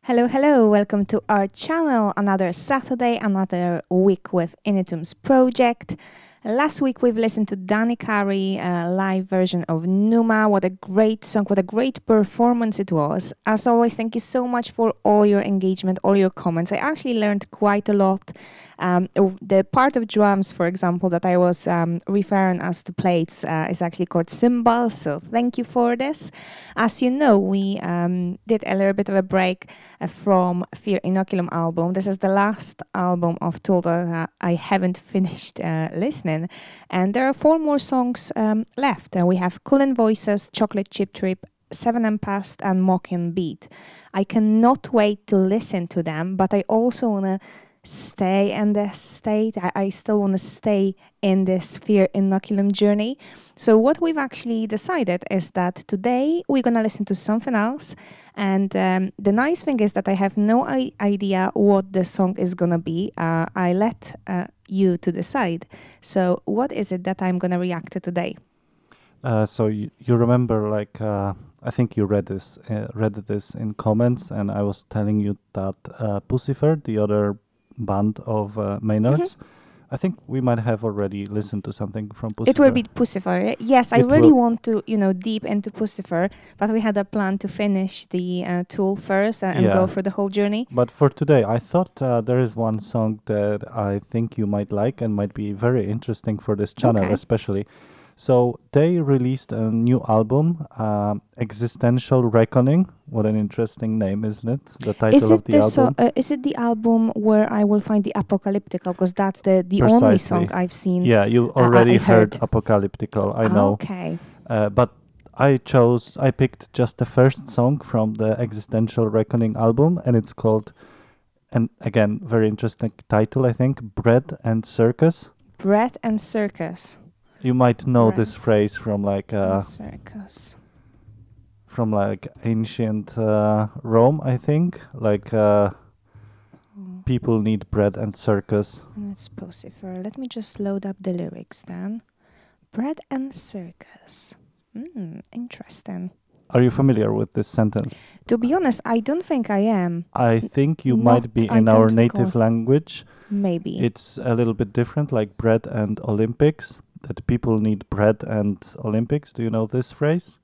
Hello, hello, welcome to our channel. Another Saturday, another week with Initum's project. Last week we've listened to Danny Carey, a live version of Numa. What a great song, what a great performance it was. As always, thank you so much for all your engagement, all your comments. I actually learned quite a lot. The part of drums, for example, that I was referring us to plates is actually called cymbals, so thank you for this. As you know, we did a little bit of a break from Fear Inoculum album. This is the last album of Tool that I haven't finished listening. And there are 4 more songs left. We have Coolin' Voices, Chocolate Chip Trip, 7M Past, and Mocking Beat. I cannot wait to listen to them, but I also want to stay in this state. I still want to stay in this Fear Inoculum journey. So what we've actually decided is that today we're going to listen to something else. And the nice thing is that I have no idea what the song is going to be. I let you to decide. So what is it that I'm going to react to today? So you remember, like, I think you read this in comments, and I was telling you that Puscifer, the other band of Maynard's, I think we might have already listened to something from Puscifer. It will be Puscifer. Yes, I really want to, deep into Puscifer, but we had a plan to finish the Tool first and go through the whole journey. But for today, I thought there is one song that I think you might like and might be very interesting for this channel, especially. So they released a new album, Existential Reckoning. What an interesting name, isn't it? The title of the album. Is it the album where I will find the Apocalyptical? Because that's the only song I've seen. Yeah, you already heard Apocalyptical, I know. Okay. But I picked just the first song from the Existential Reckoning album, and it's called, and again, very interesting title, I think, Bread and Circus. Bread and Circus. You might know this phrase from like circus. From like ancient Rome, I think. Like people need bread and circus. It's Puscifer. Let me just load up the lyrics then. Bread and circus. Interesting. Are you familiar with this sentence? To be honest, I don't think I am. I think you might be in our native language. Maybe. It's a little bit different, like bread and Olympics. That people need bread and Olympics. Do you know this phrase?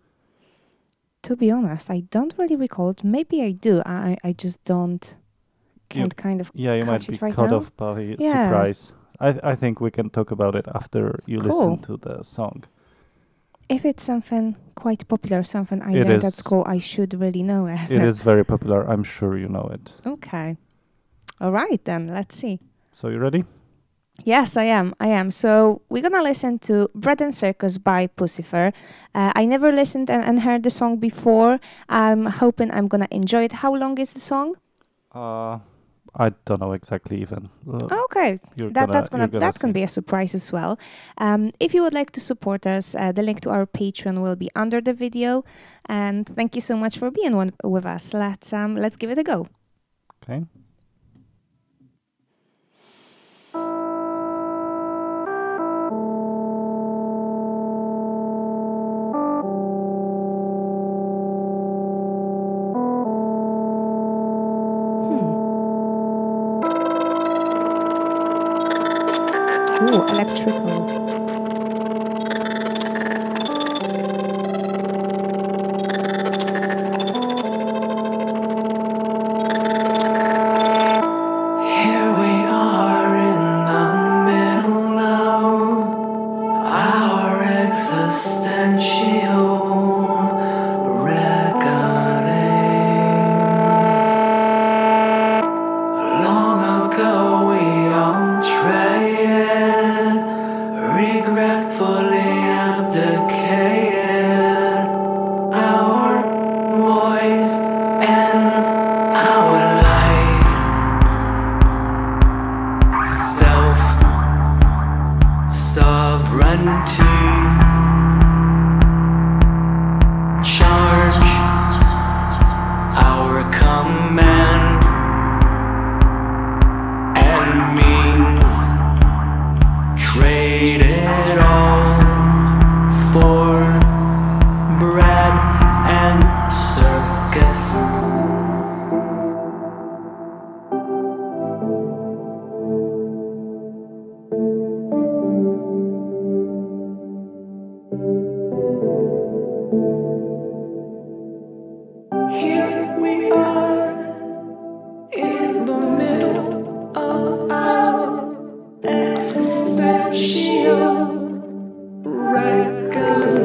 To be honest, I don't really recall it. Maybe I do. I just don't. Kind of. Yeah, you might be caught off by surprise. I think we can talk about it after you listen to the song. If it's something quite popular, something I learned at school, I should really know it. It is very popular. I'm sure you know it. Okay. All right, then. Let's see. So you ready? Yes, I am. So we're going to listen to Bread and Circus by Puscifer. I never listened and heard the song before. I'm hoping I'm going to enjoy it. How long is the song? I don't know exactly even. Okay, that's gonna be a surprise as well. If you would like to support us, the link to our Patreon will be under the video. And thank you so much for being with us. Let's give it a go. Okay. Ooh, electrical. we are in the middle of our existential reckoning.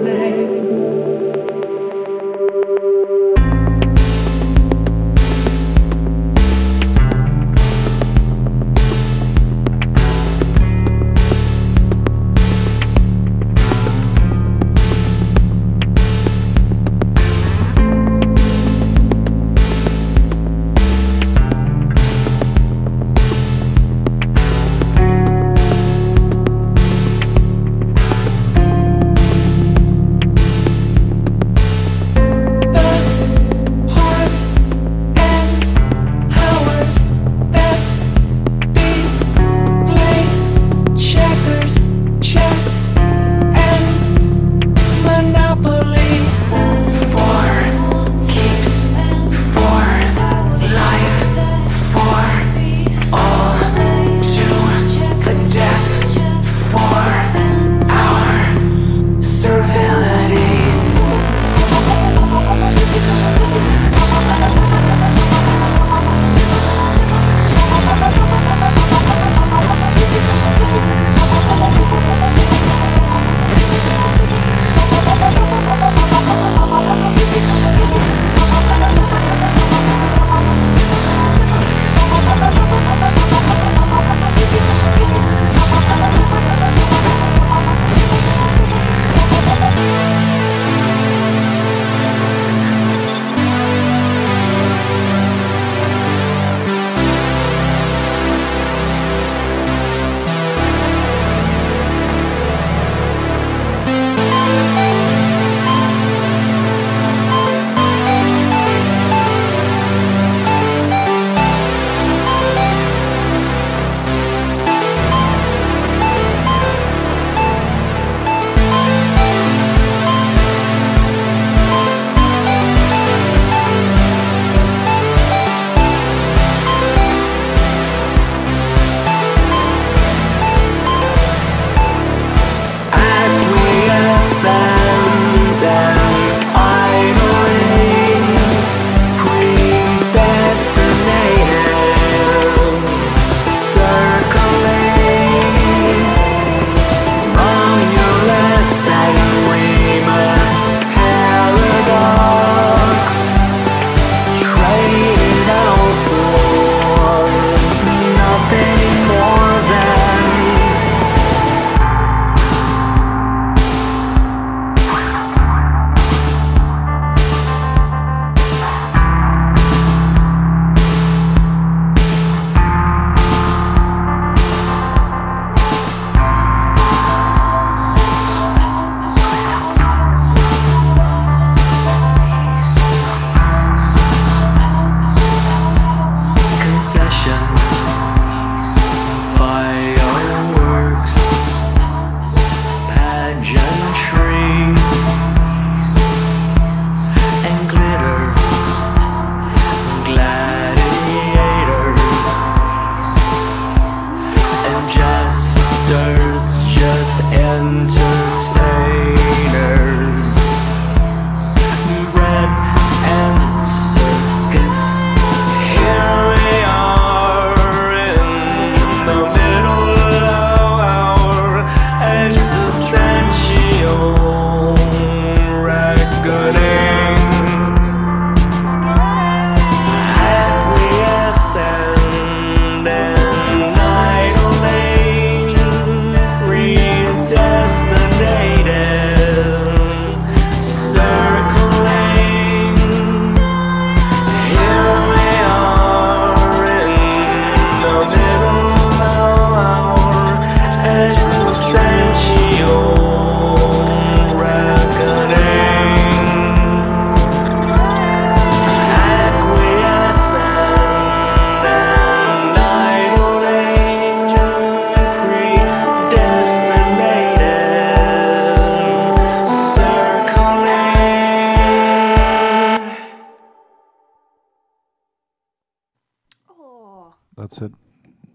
That's it.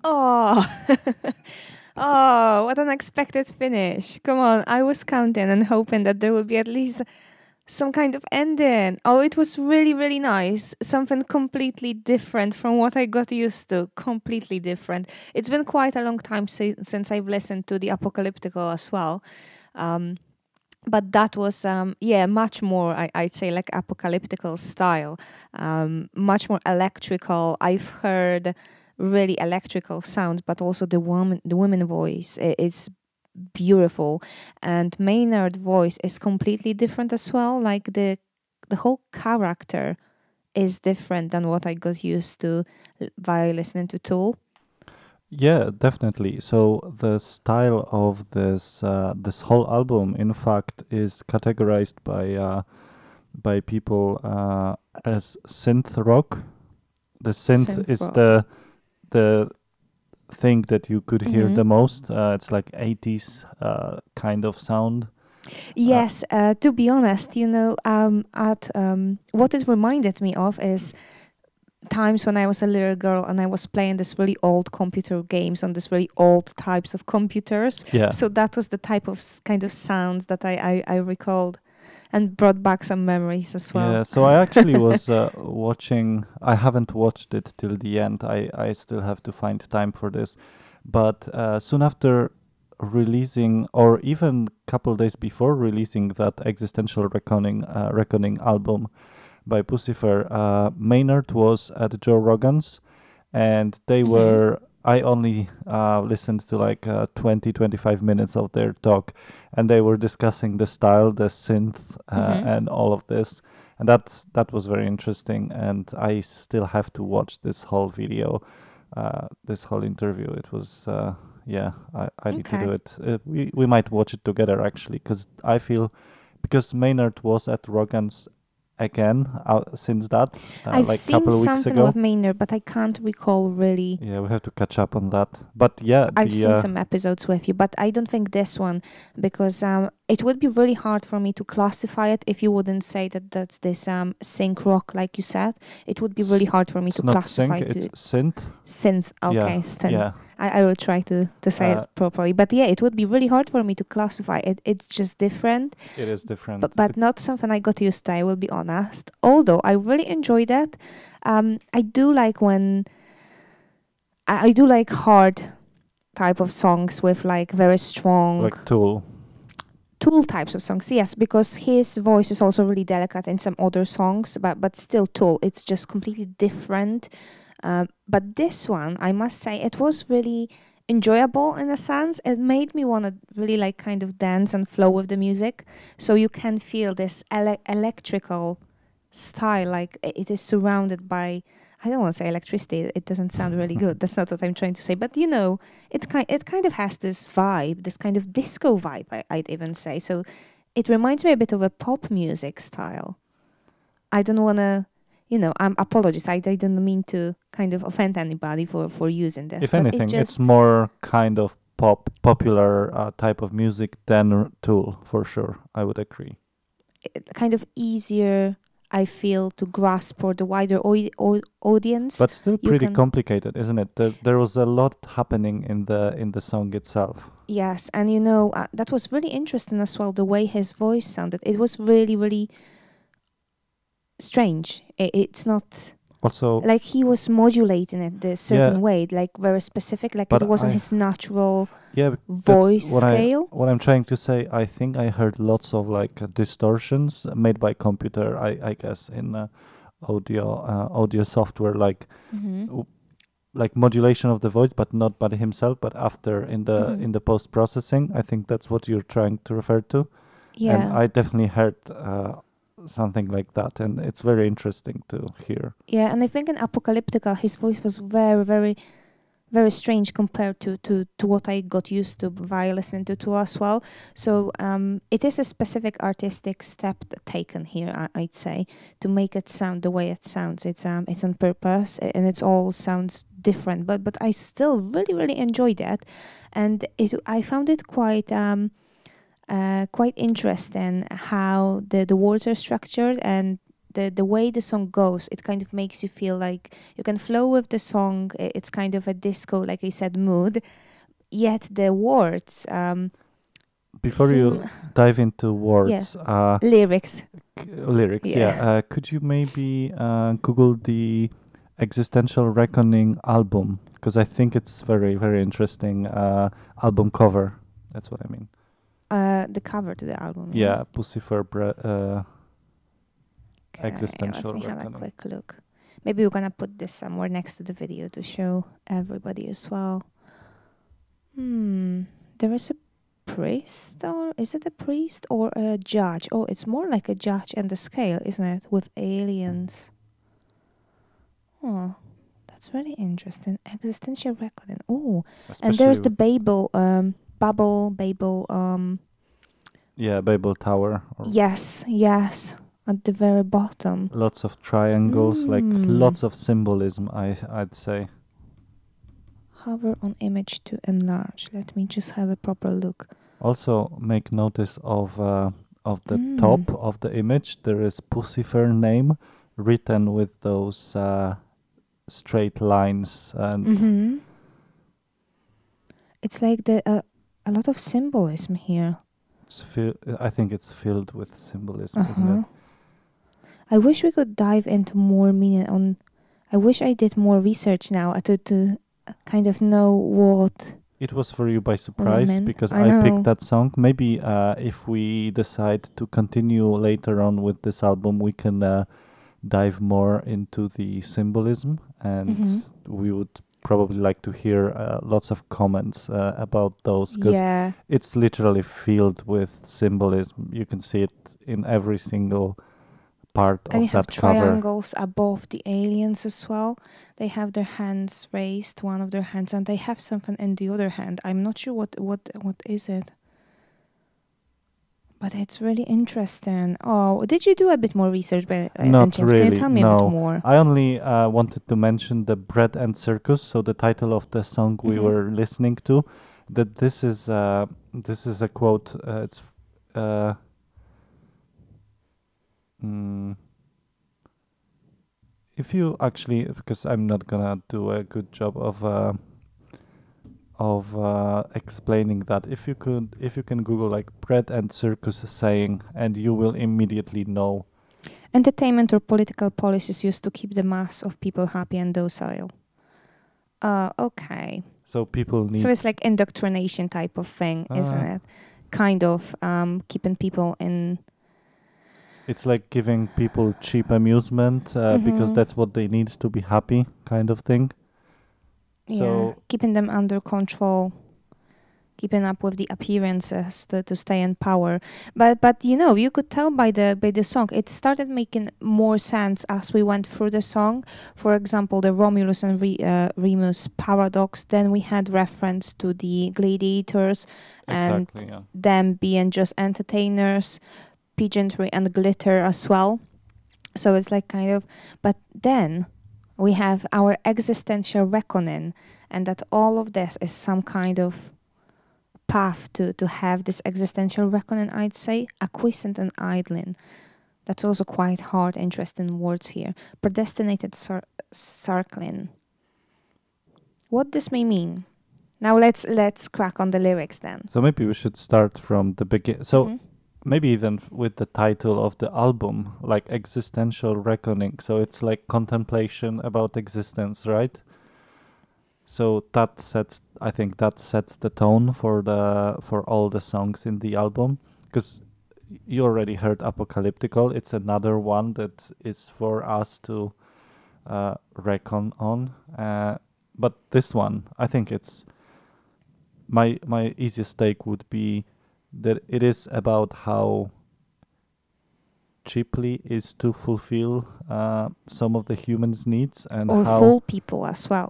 Oh, oh, what an unexpected finish. Come on, I was counting and hoping that there would be at least some kind of ending. Oh, it was really, really nice. Something completely different from what I got used to. Completely different. It's been quite a long time since I've listened to the Apocalyptical as well. But that was, much more, I'd say, like apocalyptical style. Much more electrical. I've heard really electrical sounds, but also the woman voice is beautiful, and Maynard's voice is completely different as well. Like the whole character is different than what I got used to by listening to Tool. Yeah, definitely. So the style of this whole album, in fact, is categorized by people as synth rock. The synth Synth is rock. the thing that you could hear Mm-hmm. the most. It's like 80s kind of sound. Yes, to be honest, at what it reminded me of is times when I was a little girl and I was playing this really old computer games on this really old types of computers. Yeah. So that was the type of kind of sounds that I recalled and brought back some memories as well. Yeah, so I actually was watching. I haven't watched it till the end. I still have to find time for this. But soon after releasing, or even couple days before releasing that Existential Reckoning album by Puscifer, Maynard was at Joe Rogan's, and they Mm-hmm. were. I only listened to like 20, 25 minutes of their talk, and they were discussing the style, the synth, Mm-hmm. and all of this. And that was very interesting. And I still have to watch this whole video, this whole interview. It was, yeah, I need to do Okay. it. We might watch it together actually, because Maynard was at Rogan's again since that, I've like seen couple of weeks something with ago. Maynard, but I can't recall really. Yeah, we have to catch up on that. But yeah, I've the seen some episodes with you, but I don't think this one, because it would be really hard for me to classify it if you wouldn't say that that's this sync rock, like you said. It would be really hard for me to it's not sync, classify it's to synth. synth. Yeah, Okay, synth. yeah. I will try to say Uh, it properly, but yeah, it would be really hard for me to classify it. It's just different, it is different. but not something I got used to. I will be honest. Although I really enjoy that. I do like when I do like hard type of songs with like very strong Like Tool. Tool types of songs. Yes, because his voice is also really delicate in some other songs, but still Tool. It's just completely different. But this one, I must say, it was really enjoyable in a sense. It made me want to really like kind of dance and flow with the music. So you can feel this electrical style, like it is surrounded by. I don't want to say electricity. It doesn't sound really good. That's not what I'm trying to say. But it kind of has this vibe, this kind of disco vibe. I'd even say. So it reminds me a bit of a pop music style. I don't want to, I'm apologies. I didn't mean to kind of offend anybody for using this, If but it anything, it's just more kind of popular type of music than Tool, for sure. I would agree. kind of easier. I feel to grasp for the wider audience. But still You pretty can complicated, isn't it? There was a lot happening in the song itself. Yes, and that was really interesting as well. The way his voice sounded, it was really really strange. It's not Also, like he was modulating it the yeah, certain way, like very specific, like it but wasn't his natural yeah, that's voice scale. what I'm trying to say. I think I heard lots of like distortions made by computer. I guess in audio software, Mm-hmm. w- like modulation of the voice, but not by himself, but after Mm-hmm. in the post processing. I think that's what you're trying to refer to. And Yeah, I definitely heard something like that, and it's very interesting to hear. yeah, and I think in Apocalyptica, his voice was very, very, very strange compared to what I got used to via listening to Tool as well. So it is a specific artistic step taken here, I'd say, to make it sound the way it sounds. It's on purpose, and it all sounds different. But I still really really enjoyed that, and I found it quite interesting how the words are structured and the way the song goes. It kind of makes you feel like you can flow with the song. It's kind of a disco, like I said, mood. Yet the words Before seem, you dive into yeah, words, lyrics. lyrics. Yeah. Could you maybe Google the Existential Reckoning album? Because I think it's very, very interesting album cover. That's what I mean. The cover to the album. Yeah, Puscifer Okay, Existential let me have a Reckoning. quick look. Maybe we're gonna put this somewhere next to the video to show everybody as well. There is a priest, or is it a priest or a judge? Oh, it's more like a judge and the scale, isn't it? With aliens. Oh, that's really interesting. Existential reckoning. Oh, and there's the Babel, yeah, Babel Tower. Yes, at the very bottom. Lots of triangles, like lots of symbolism, I'd say. Hover on image to enlarge. Let me just have a proper look. Also, make notice of the top of the image. There is Puscifer name written with those straight lines, and it's like a lot of symbolism here. I think it's filled with symbolism, isn't it? I wish we could dive into more meaning on. I wish I did more research now to kind of know what. It was for you by surprise because I picked that song. Maybe if we decide to continue later on with this album, we can dive more into the symbolism, and we would probably like to hear lots of comments about those, because it's literally filled with symbolism. You can see it in every single part of that cover. And you have triangles above the aliens as well. They have their hands raised, one of their hands, and they have something in the other hand. I'm not sure what is it. But it's really interesting. Oh, did you do a bit more research by Not chance? really. Can you tell me a bit more? I only wanted to mention the Bread and Circus, so the title of the song we were listening to. That this is a quote. It's if you actually, because I'm not gonna do a good job of explaining that. If you can Google like Bread and Circus saying, and you will immediately know. Entertainment or political policies used to keep the mass of people happy and docile. Okay. So people need. So it's like indoctrination type of thing, isn't it? Kind of keeping people in. It's like giving people cheap amusement because that's what they need to be happy, kind of thing. So keeping them under control, keeping up with the appearances to stay in power. But you could tell by the song, it started making more sense as we went through the song. For example, the Romulus and Remus paradox. Then we had reference to the gladiators and them being just entertainers, pageantry and glitter as well. So it's like kind of, but then we have our existential reckoning, and that all of this is some kind of path to have this existential reckoning, I'd say. Acquiescent and idling. That's also quite hard, interesting words here. Predestinated circling. What this may mean. Now let's crack on the lyrics then. So maybe we should start from the beginning. So maybe even with the title of the album, like Existential Reckoning. So it's like contemplation about existence, right? So I think that sets the tone for all the songs in the album, because you already heard Apocalyptical. It's another one that is for us to reckon on. But this one, I think it's my easiest take would be that it is about how cheaply is to fulfill some of the humans' needs, and fool people as well,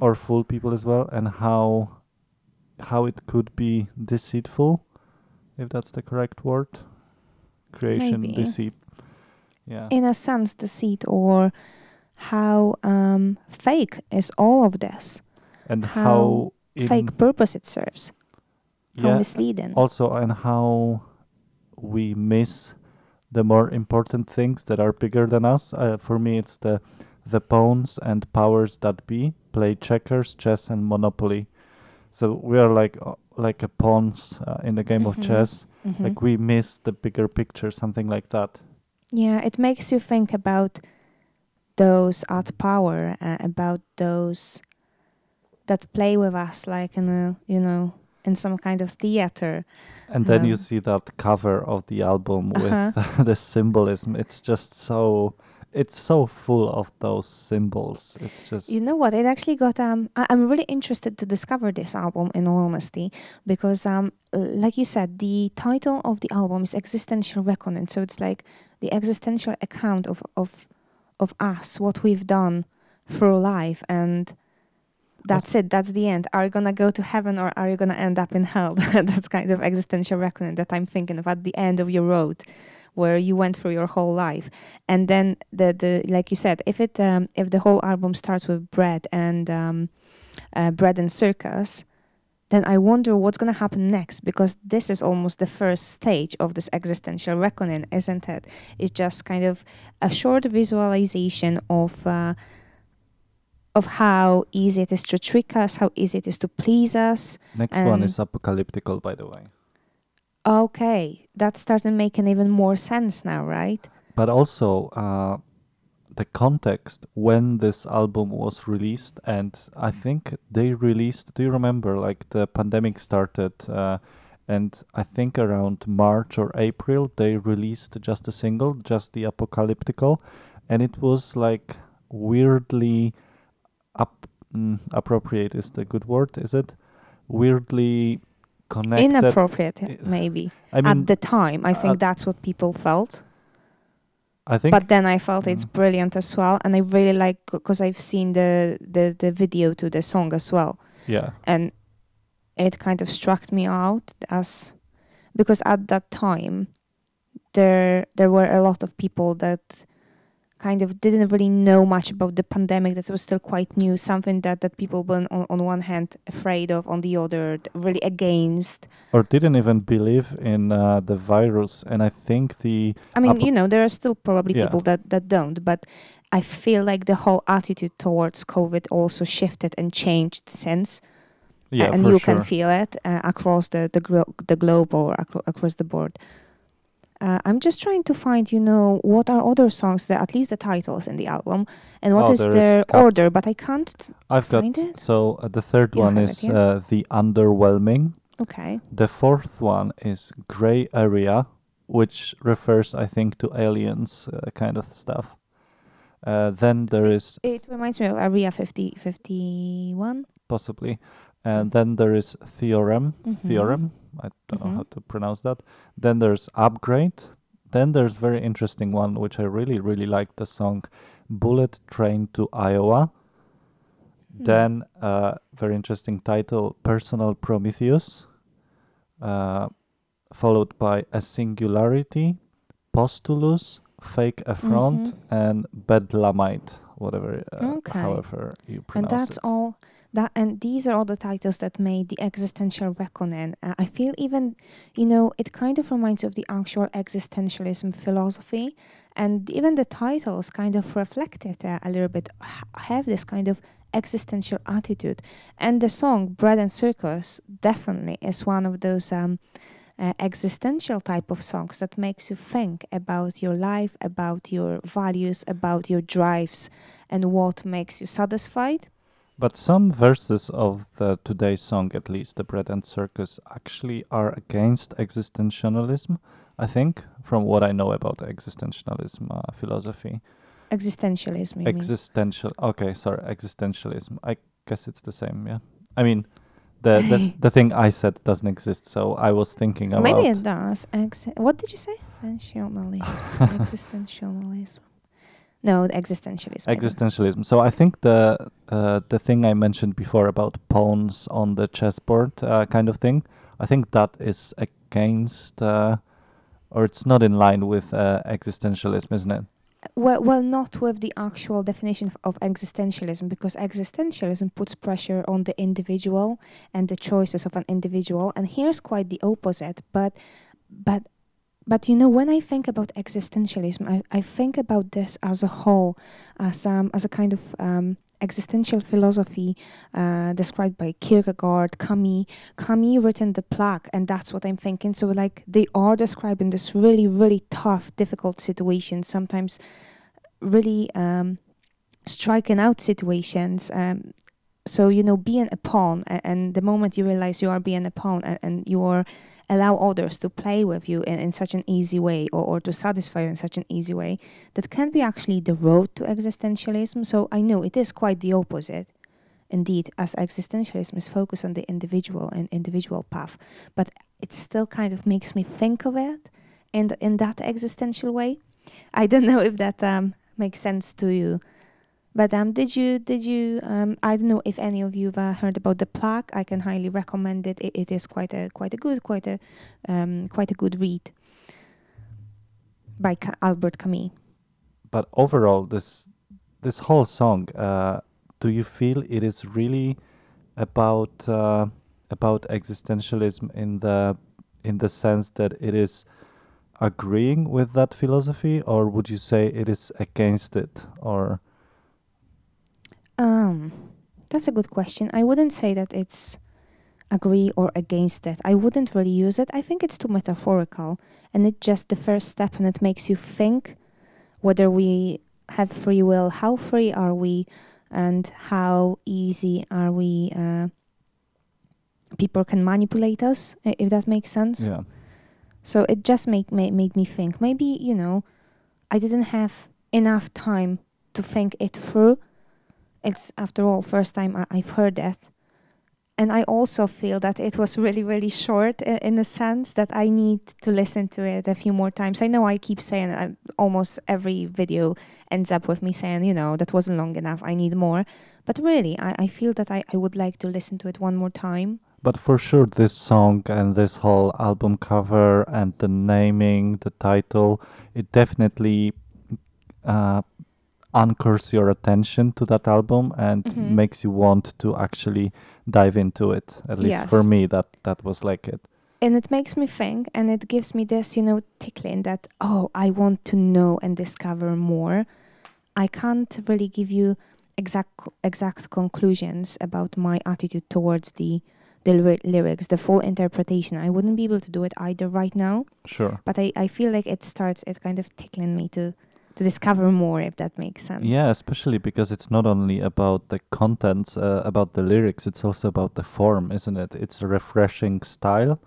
and how it could be deceitful, if that's the correct word. Creation, maybe. Deceit. Yeah. In a sense, deceit, or how fake is all of this, and how fake purpose it serves. How misleading. Also, and how we miss the more important things that are bigger than us. For me, it's the pawns and powers that be play checkers, chess, and Monopoly. So we are like a pawns in the game of chess. Like we miss the bigger picture, something like that. Yeah, it makes you think about those at power, about those that play with us, like in a, in some kind of theater. And then you see that cover of the album with Uh-huh. the symbolism. It's just so, it's so full of those symbols. It's just, You know what? It actually got. I'm really interested to discover this album, in all honesty, because like you said, the title of the album is Existential Reckoning. So it's like the existential account of us, what we've done through life, and that's it. That's the end. Are you gonna go to heaven or are you gonna end up in hell? That's kind of existential reckoning that I'm thinking of at the end of your road, where you went through your whole life. And then the like you said, if the whole album starts with bread and circus, then I wonder what's gonna happen next, because this is almost the first stage of this existential reckoning, isn't it? It's just kind of a short visualization of how easy it is to trick us, how easy it is to please us. next one is apocalyptical, by the way. Okay, that started making even more sense now, right? But also the context when this album was released, and I think they released, do you remember, like the pandemic started, and I think around March or April they released just a single, just the apocalyptical, and it was like weirdly appropriate is the good word, is it? Weirdly connected. Inappropriate, maybe. I mean, at the time, I think that's what people felt. I think. But then I felt it's brilliant as well, and I really like, because I've seen the video to the song as well. Yeah. And it kind of struck me out as, because at that time there were a lot of people that kind of didn't really know much about the pandemic, that was still quite new, something that people were on one hand afraid of, on the other really against, or didn't even believe in the virus. And I think I mean, there are still probably people that don't, but I feel like the whole attitude towards COVID also shifted and changed since. And you can feel it across the globe or across the board. I'm just trying to find, what are other songs, that at least the titles in the album, and what is their order, but I can't find it. So the third one is The Underwhelming. Okay. The fourth one is Gray Area, which refers, I think, to aliens kind of stuff. Then there is... It reminds me of Area 51? Possibly. And then there is Theorem. I don't know how to pronounce that. Then there's Upgrade. Then there's very interesting one, which I really, really like, the song Bullet Train to Iowa. Then very interesting title, Personal Prometheus, followed by A Singularity, Postulus, Fake Affront, and Bedlamite, whatever, however you pronounce it. And that's all. And these are all the titles that made the existential reckoning. I feel even, it kind of reminds me of the actual existentialism philosophy, and even the titles kind of reflect it a little bit, have this kind of existential attitude. And the song Bread and Circus definitely is one of those existential type of songs that makes you think about your life, about your values, about your drives, and what makes you satisfied. But some verses of today's song, at least, the Bread and Circus, actually are against existentialism, I think, from what I know about existentialism philosophy. Existentialism, you mean? Okay, sorry, existentialism. I guess it's the same, yeah. I mean, the thing I said doesn't exist, so I was thinking about... Maybe it does. What did you say? Existentialism. No, existentialism. Existentialism. So I think the thing I mentioned before about pawns on the chessboard kind of thing, I think that is against, or it's not in line with existentialism, isn't it? Well, not with the actual definition of existentialism, because existentialism puts pressure on the individual and the choices of an individual, and here's quite the opposite. But when I think about existentialism, I think about this as a whole, as a kind of existential philosophy described by Kierkegaard, Camus written the plaque, and that's what I'm thinking. So like they are describing this really, really tough, difficult situation, sometimes really striking out situations. So, being a pawn, and the moment you realize you are being a pawn and you are allow others to play with you in such an easy way, or to satisfy you in such an easy way, that can be actually the road to existentialism. So I know it is quite the opposite, indeed, as existentialism is focused on the individual and individual path, but it still kind of makes me think of it in that existential way. I don't know if that makes sense to you. But did you? I don't know if any of you have heard about the plaque. I can highly recommend it. It is quite a good read by Albert Camus. But overall, this whole song, do you feel it is really about existentialism in the sense that it is agreeing with that philosophy, or would you say it is against it, or? That's a good question. I wouldn't say that it's agree or against it. I wouldn't really use it. I think it's too metaphorical, and it's just the first step, and it makes you think whether we have free will, how free are we, and how easy are we, people can manipulate us, if that makes sense. Yeah. So it just made me think. Maybe, I didn't have enough time to think it through. It's, after all, first time I've heard that. And I also feel that it was really, really short, in the sense that I need to listen to it a few more times. I know I keep saying, almost every video ends up with me saying, that wasn't long enough, I need more. But really, I feel that I would like to listen to it one more time. But for sure, this song and this whole album cover and the naming, the title, it definitely anchors your attention to that album and makes you want to actually dive into it. At least for me, that was like it. And it makes me think, and it gives me this, tickling that, I want to know and discover more. I can't really give you exact conclusions about my attitude towards the lyrics, the full interpretation. I wouldn't be able to do it either right now. Sure. But I feel like it kind of tickling me to discover more, if that makes sense. Yeah, especially because it's not only about the contents, about the lyrics, it's also about the form, isn't it? It's a refreshing style.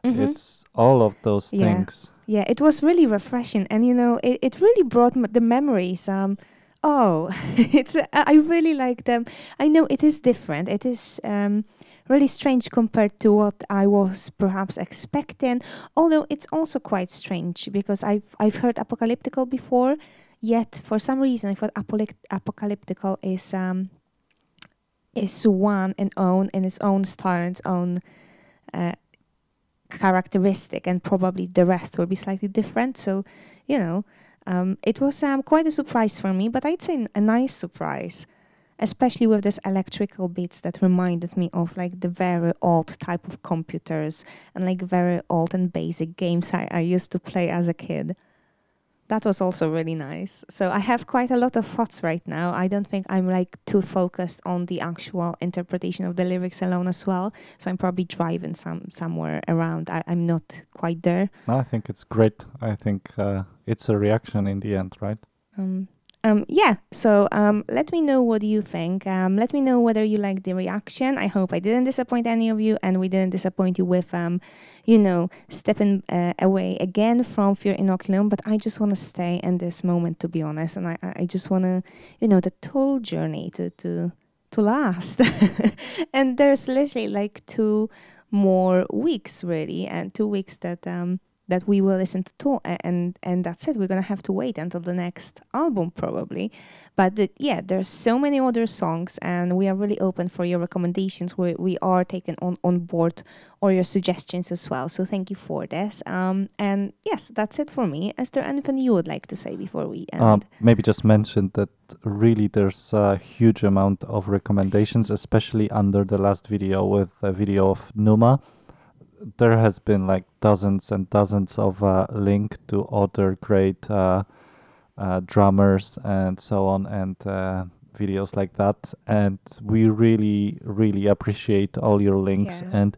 It's all of those things. Yeah, it was really refreshing, and it really brought the memories. It's I really like them. I know it is different. It is really strange compared to what I was perhaps expecting. Although it's also quite strange because I've heard apocalyptical before, yet for some reason I thought apocalyptical is one and own in its own style, its own characteristic, and probably the rest will be slightly different. So, it was quite a surprise for me, but I'd say a nice surprise. Especially with this electrical bits that reminded me of like the very old type of computers and like very old and basic games I used to play as a kid. That was also really nice. So I have quite a lot of thoughts right now. I don't think I'm like too focused on the actual interpretation of the lyrics alone as well. So I'm probably driving somewhere around. I'm not quite there. I think it's great. I think it's a reaction in the end, right? So let me know what you think. Let me know whether you like the reaction. I hope I didn't disappoint any of you, and we didn't disappoint you with, stepping away again from Fear Inoculum. But I just want to stay in this moment, to be honest, and I just want to, the whole journey to last. And there's literally like 2 more weeks, really, and 2 weeks that we will listen to, and that's it. We're gonna have to wait until the next album probably, but there's so many other songs, and we are really open for your recommendations. We are taking on board all your suggestions as well, so thank you for this. And yes, that's it for me. Is there anything you would like to say before we end? Maybe just mention that really there's a huge amount of recommendations, especially under the last video with a video of Numa. There has been like dozens and dozens of link to other great drummers and so on, and videos like that, and we really, really appreciate all your links. Yeah. And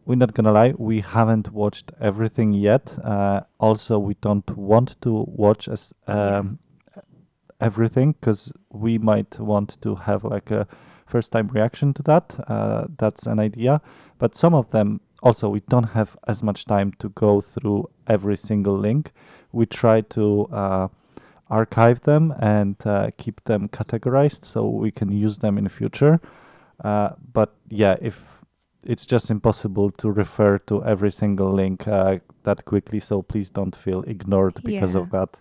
we're not gonna lie, we haven't watched everything yet. Also, we don't want to watch everything because we might want to have like a first time reaction to that. That's an idea. But some of them also, we don't have as much time to go through every single link. We try to archive them and keep them categorized so we can use them in the future. But yeah, if it's just impossible to refer to every single link that quickly, so please don't feel ignored because of that.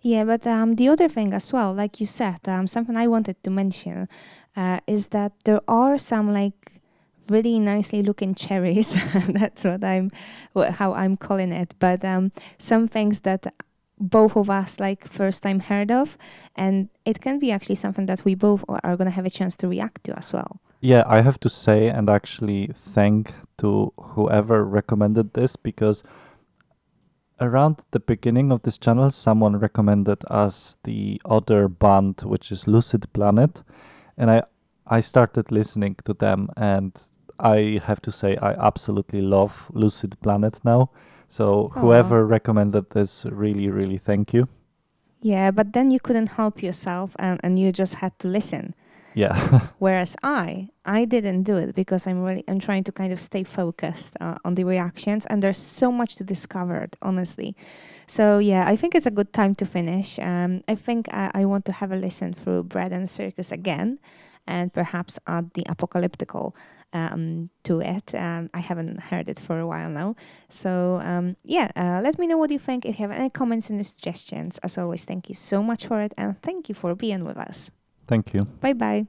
Yeah, but the other thing as well, like you said, something I wanted to mention is that there are some like really nicely looking cherries. That's how I'm calling it. But some things that both of us like first time heard of, and it can be actually something that we both are going to have a chance to react to as well. Yeah, I have to say and actually thank to whoever recommended this, because around the beginning of this channel, someone recommended us the other band, which is Lucid Planet, and I started listening to them, and I have to say I absolutely love Lucid Planet now. So whoever recommended this, really, really thank you. Yeah, but then you couldn't help yourself, and you just had to listen. Yeah. Whereas I didn't do it because I'm trying to kind of stay focused on the reactions, and there's so much to discover, honestly. So yeah, I think it's a good time to finish. I think I want to have a listen through Bread and Circus again, and perhaps add the apocalyptical to it. I haven't heard it for a while now. So let me know what you think. If you have any comments and suggestions, as always, thank you so much for it, and thank you for being with us. Thank you. Bye bye.